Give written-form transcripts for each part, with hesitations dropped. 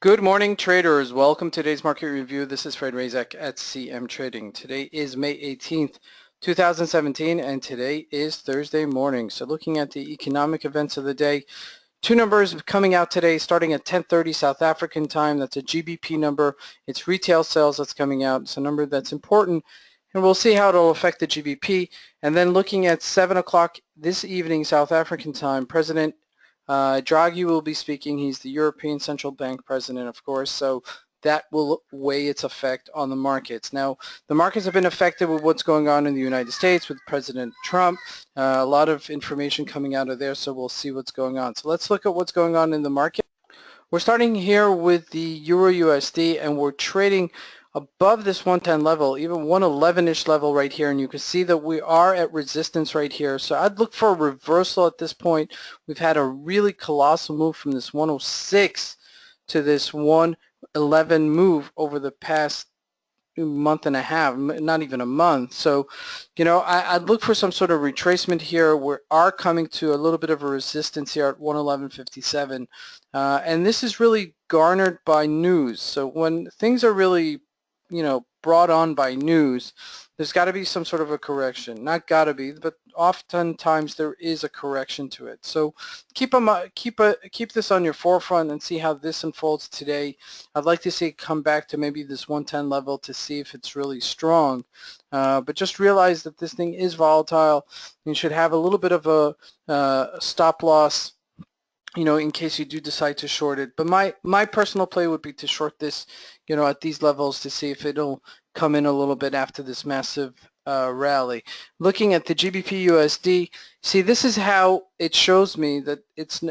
Good morning, traders. Welcome to today's market review. This is Razak at CMTrading. Today is May 18th, 2017, and today is Thursday morning. So looking at the economic events of the day, two numbers coming out today starting at 10:30 South African time. That's a GBP number. It's retail sales that's coming out. It's a number that's important, and we'll see how it'll affect the GBP. And then looking at 7 o'clock this evening South African time, President Draghi will be speaking. He's the European Central Bank president, of course, so that will weigh its effect on the markets. Now, the markets have been affected with what's going on in the United States with President Trump. A lot of information coming out of there, so we'll see what's going on. So let's look at what's going on in the market. We're starting here with the EURUSD, and we're trading above this 110 level, even 111-ish level right here, and you can see that we are at resistance right here. So I'd look for a reversal at this point. We've had a really colossal move from this 106 to this 111 move over the past month and a half, not even a month. So, I'd look for some sort of retracement here. We are coming to a little bit of a resistance here at 111.57, and this is really garnered by news. So when things are really brought on by news, there's got to be some sort of a correction. Not got to be, but oftentimes there is a correction to it. So keep this on your forefront and see how this unfolds today. I'd like to see it come back to maybe this 110 level to see if it's really strong. But just realize that this thing is volatile. You should have a little bit of a stop loss, in case you do decide to short it. But my personal play would be to short this, at these levels to see if it'll come in a little bit after this massive rally. Looking at the GBP USD, see, this is how it shows me that it's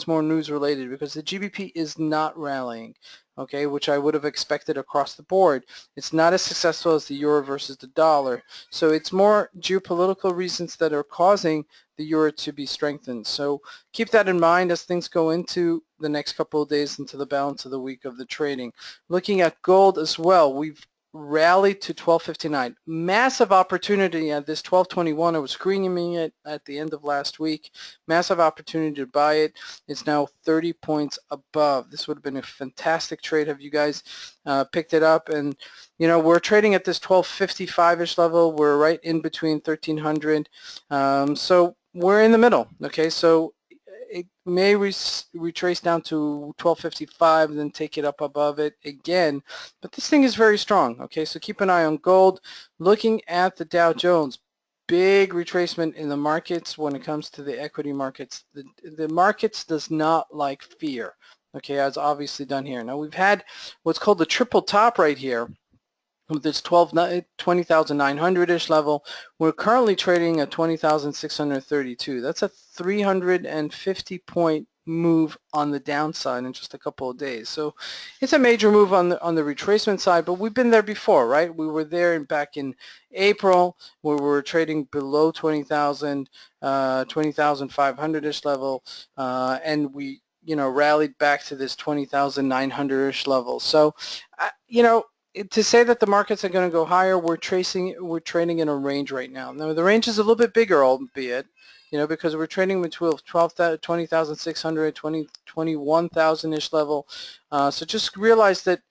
more news related, because the GBP is not rallying, okay, which I would have expected across the board. It's not as successful as the euro versus the dollar. So it's more geopolitical reasons that are causing the euro to be strengthened. So keep that in mind as things go into the next couple of days into the balance of the week of the trading. Looking at gold as well, we've rallied to 12.59. Massive opportunity at this 12.21. I was screening it at the end of last week. Massive opportunity to buy it. It's now 30 points above. This would have been a fantastic trade have you guys picked it up. And we're trading at this 12.55-ish level. We're right in between 1300. So we're in the middle. Okay, so it may retrace down to 12.55, then take it up above it again. But this thing is very strong. Okay, so keep an eye on gold. Looking at the Dow Jones, big retracement in the markets when it comes to the equity markets. The markets does not like fear. Okay, as obviously done here. Now we've had what's called the triple top right here with this 20,900-ish level. We're currently trading at 20,632. That's a 350 point move on the downside in just a couple of days. So it's a major move on the retracement side, but we've been there before, right? We were there back in April where we were trading below 20,000, 20,500-ish level, and we rallied back to this 20,900-ish level. So to say that the markets are going to go higher, we're trading in a range right now. Now the range is a little bit bigger, albeit, because we're trading between 20,600, 21,000-ish level. So just realize that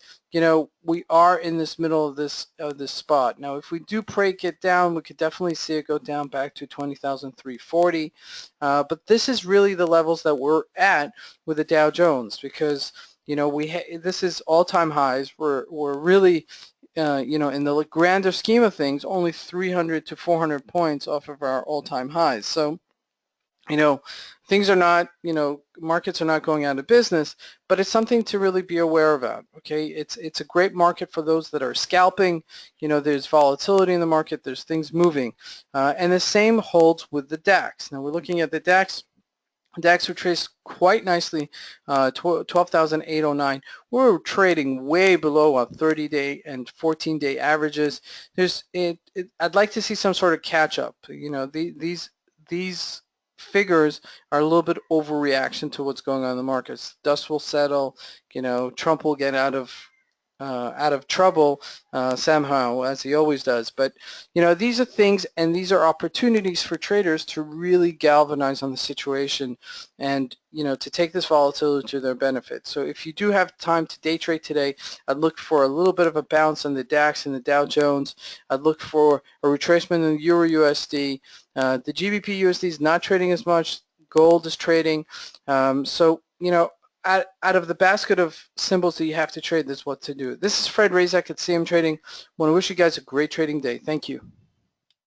we are in this middle of this spot. Now if we do break it down, we could definitely see it go down back to 20,340. But this is really the levels that we're at with the Dow Jones, because this is all-time highs. We're really, in the grander scheme of things, only 300 to 400 points off of our all-time highs. So, things are not, markets are not going out of business, but it's something to really be aware about. Okay, it's a great market for those that are scalping. There's volatility in the market. There's things moving, and the same holds with the DAX. Now we're looking at the DAX. DAX retraced quite nicely, 12,809. We're trading way below our 30-day and 14-day averages. I'd like to see some sort of catch-up. These figures are a little bit overreaction to what's going on in the markets. Dust will settle. Trump will get out of out of trouble somehow, as he always does. But you know, these are things, and these are opportunities for traders to really galvanize on the situation, and you know, to take this volatility to their benefit. So if you do have time to day trade today, I'd look for a little bit of a bounce on the DAX and the Dow Jones. I'd look for a retracement in the EURUSD. The GBP USD is not trading as much. Gold is trading. So you know, out of the basket of symbols that you have to trade, this is what to do. This is Fred Razak at CM Trading. I want to wish you guys a great trading day. Thank you.